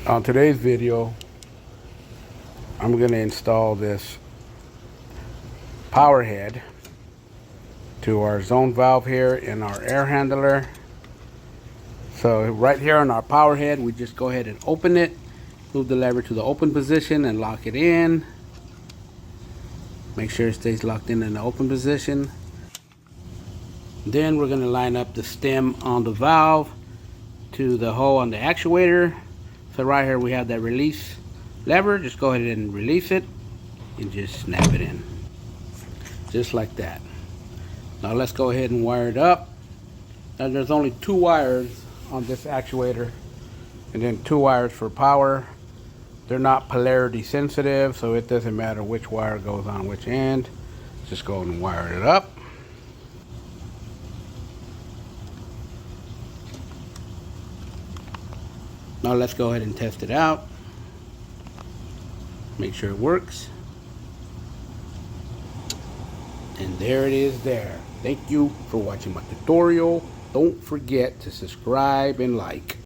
On today's video, I'm going to install this power head to our zone valve here in our air handler. So right here on our power head, we just go ahead and open it, move the lever to the open position and lock it in. Make sure it stays locked in the open position. Then we're going to line up the stem on the valve to the hole on the actuator. So right here we have that release lever. Just go ahead and release it and just snap it in. Just like that. Now let's go ahead and wire it up. Now there's only 2 wires on this actuator and then 2 wires for power. They're not polarity sensitive, so it doesn't matter which wire goes on which end. Just go and wire it up. Now let's go ahead and test it out. Make sure it works. And there it is there. Thank you for watching my tutorial. Don't forget to subscribe and like.